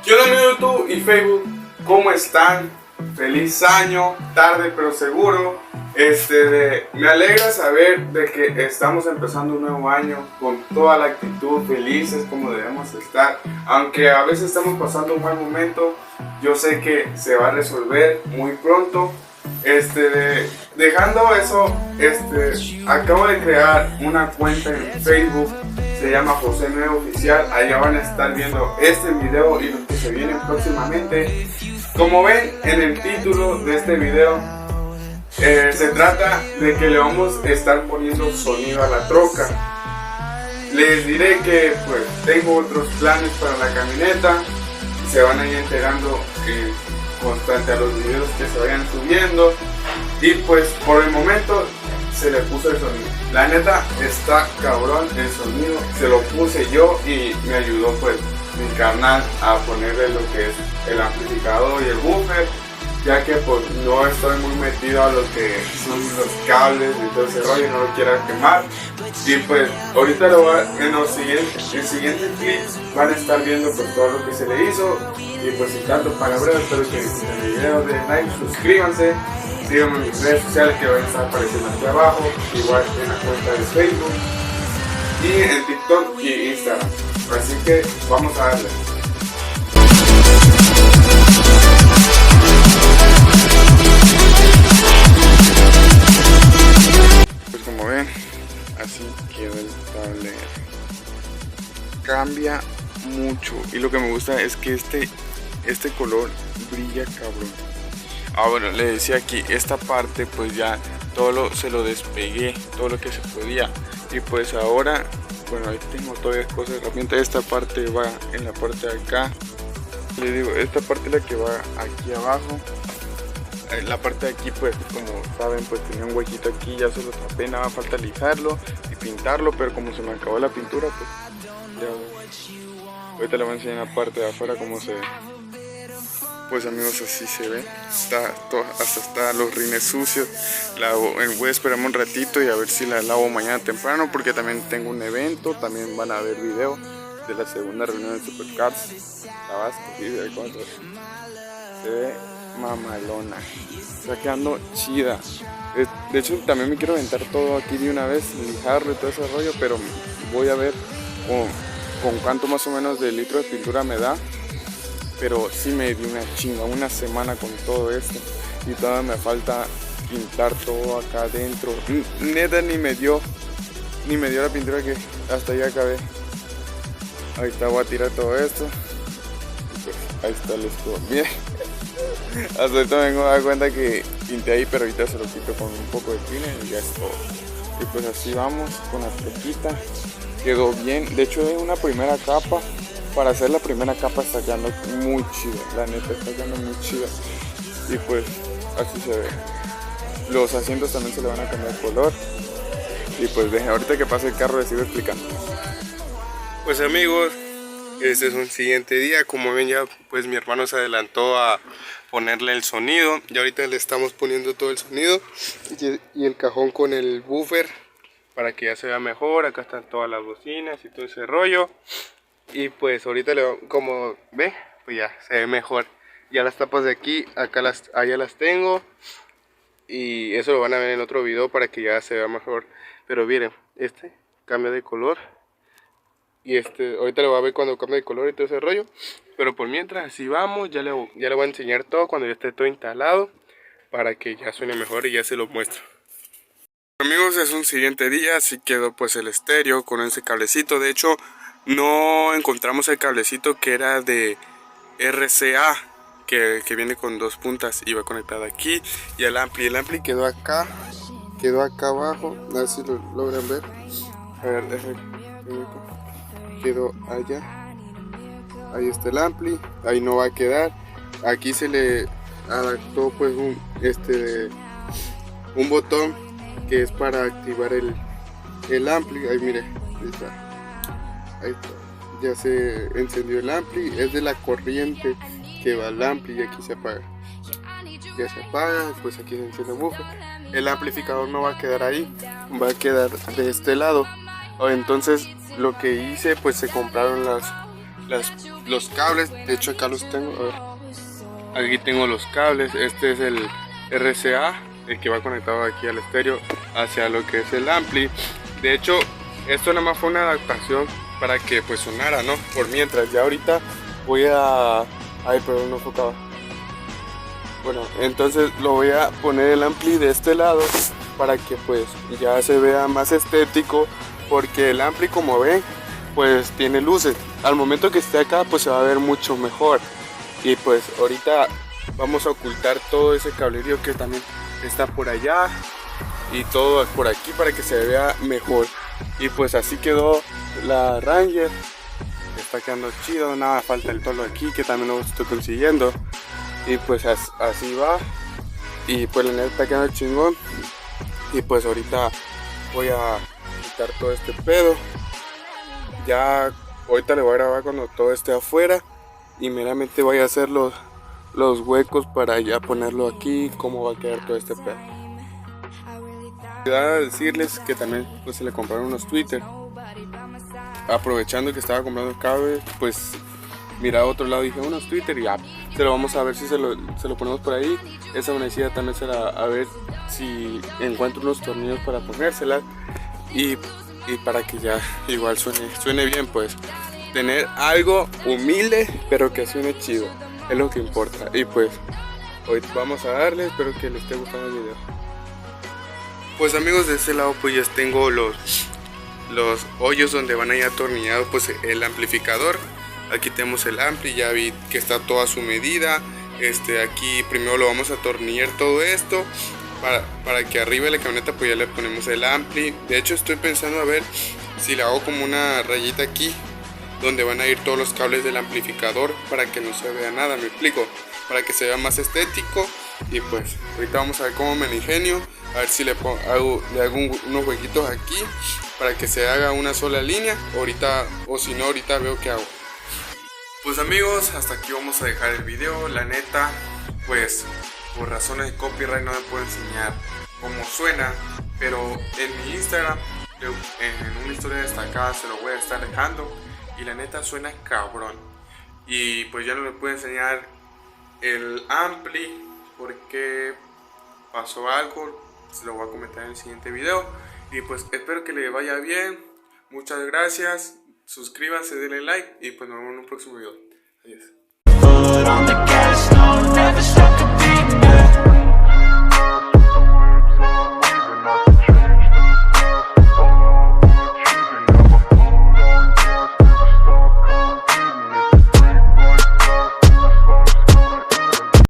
¿Qué onda amigos de YouTube y Facebook? ¿Cómo están? Feliz año, tarde pero seguro. Me alegra saber de que estamos empezando un nuevo año con toda la actitud, felices como debemos estar. Aunque a veces estamos pasando un mal momento, yo sé que se va a resolver muy pronto. Dejando eso, acabo de crear una cuenta en Facebook. Se llama José 9 Oficial. Allá van a estar viendo este video y los que se vienen próximamente. Como ven en el título de este video, se trata de que le vamos a estar poniendo sonido a la troca. Les diré que pues tengo otros planes para la camioneta. Se van a ir enterando constante a los videos que se vayan subiendo. Y pues por el momento se le puso el sonido. La neta está cabrón el sonido. Se lo puse yo y me ayudó pues mi carnal a ponerle lo que es el amplificador y el buffer, ya que pues no estoy muy metido a lo que son los cables y todo ese rollo, no lo quiero quemar. Y pues ahorita en el siguiente clip van a estar viendo pues todo lo que se le hizo. Y pues sin tanto palabreo, espero que disfruten el video, den like, suscríbanse, síganme en mis redes sociales que van a estar apareciendo aquí abajo, igual en la cuenta de Facebook y en TikTok y Instagram. Así que vamos a darle. Pues como ven, así quedó el tablero. Cambia mucho y lo que me gusta es que este color brilla cabrón. Bueno, le decía aquí, esta parte pues ya se lo despegué, todo lo que se podía. Y pues ahora, bueno, ahí tengo todas las cosas, herramientas. Esta parte va en la parte de acá. Les digo, esta parte es la que va aquí abajo. La parte de aquí pues como saben pues tenía un huequito aquí, ya se lo tapé, nada falta lijarlo y pintarlo, pero como se me acabó la pintura pues ya ahorita les voy a enseñar la parte de afuera cómo se ve. Pues amigos, así se ve, hasta está los rines sucios. Voy a esperarme un ratito y a ver si la lavo mañana temprano, porque también tengo un evento, también van a ver video de la segunda reunión de Supercars Tabasco. Se ve mamalona, está quedando chida. De hecho también me quiero aventar todo aquí de una vez, lijarlo y todo ese rollo, pero voy a ver con cuánto más o menos de litro de pintura me da. Pero sí me dio una chinga, una semana con todo esto y todavía me falta pintar todo acá adentro. Neta ni me dio la pintura que hasta ya acabé. Ahorita voy a tirar todo esto y pues ahí está el escudo. Miren, hasta ahorita me vengo a dar cuenta que pinté ahí, pero ahorita se lo quito con un poco de tiner y ya es todo. Y pues así vamos con la troquita. Quedó bien, de hecho es una primera capa. Para hacer la primera capa está quedando muy chida, la neta está quedando muy chida. Y pues así se ve. Los asientos también se le van a cambiar color. Y pues ahorita que pase el carro les sigo explicando. Pues amigos, este es un siguiente día. Como ven ya pues mi hermano se adelantó a ponerle el sonido. Y ahorita le estamos poniendo todo el sonido y el cajón con el buffer para que ya se vea mejor. Acá están todas las bocinas y todo ese rollo. Y pues ahorita como ve, pues ya se ve mejor. Ya las tapas de aquí, allá las tengo. Y eso lo van a ver en otro video para que ya se vea mejor. Pero miren, cambia de color. Y ahorita lo va a ver cuando cambie de color y todo ese rollo. Pero por mientras así vamos, ya le voy a enseñar todo cuando ya esté todo instalado. Para que ya suene mejor y ya se lo muestro. Amigos, es un siguiente día, así quedó pues el estéreo con ese cablecito. De hecho, no encontramos el cablecito que era de RCA, que viene con dos puntas y va conectado aquí. Y el ampli quedó acá abajo, a ver si lo logran ver. A ver, quedó allá. Ahí está el ampli, ahí no va a quedar. Aquí se le adaptó pues un botón que es para activar el ampli. Ahí mire, ahí está. Ahí está. Ya se encendió el ampli, es de la corriente que va al ampli y aquí se apaga. Ya se apaga, pues aquí se enciende el buffer. El amplificador no va a quedar ahí, va a quedar de este lado. Entonces lo que hice, pues se compraron los cables. De hecho acá los tengo, a ver. Aquí tengo los cables. Este es el RCA, el que va conectado aquí al estéreo hacia lo que es el ampli. De hecho esto nada más fue una adaptación para que pues sonara, ¿no? Por mientras, ya ahorita voy a... Ay, perdón, no enfocaba. Bueno, entonces lo voy a poner el ampli de este lado para que pues ya se vea más estético, porque el ampli, como ven, pues tiene luces. Al momento que esté acá pues se va a ver mucho mejor. Y pues ahorita vamos a ocultar todo ese cablerío que también está por allá y todo por aquí para que se vea mejor. Y pues así quedó la Ranger. Está quedando chido, nada, falta el tolo aquí que también lo estoy consiguiendo. Y pues así va. Y pues la neta está quedando chingón. Y pues ahorita voy a quitar todo este pedo. Ya ahorita le voy a grabar cuando todo esté afuera. Y meramente voy a hacer los huecos para ya ponerlo aquí. Cómo va a quedar todo este pedo. Quería decirles que también pues se le compraron unos Twitter. Aprovechando que estaba comprando el cable, pues mira a otro lado, dije unos Twitter y ya se lo vamos a ver si se lo ponemos por ahí. Esa manecilla también será a ver si encuentro unos tornillos para ponérselas y para que ya igual suene bien, pues tener algo humilde pero que suene chido es lo que importa. Y pues hoy vamos a darle, espero que les esté gustando el video. Pues amigos, de este lado pues ya tengo los hoyos donde van a ir atornillados pues el amplificador. Aquí tenemos el ampli, ya vi que está toda a su medida. Aquí primero lo vamos a atornillar todo esto para que arriba de la camioneta pues ya le ponemos el ampli. De hecho estoy pensando a ver si le hago como una rayita aquí donde van a ir todos los cables del amplificador para que no se vea nada, me explico, para que se vea más estético. Y pues ahorita vamos a ver cómo me la ingenio, a ver si le hago unos huequitos aquí para que se haga una sola línea ahorita, o si no ahorita veo qué hago. Pues amigos, hasta aquí vamos a dejar el video. La neta, pues por razones de copyright no me puedo enseñar cómo suena, pero en mi Instagram, en una historia destacada, se lo voy a estar dejando. Y la neta suena cabrón. Y pues ya no le puedo enseñar el ampli porque pasó algo. Se lo voy a comentar en el siguiente video. Y pues espero que le vaya bien. Muchas gracias. Suscríbanse, denle like. Y pues nos vemos en un próximo video. Adiós.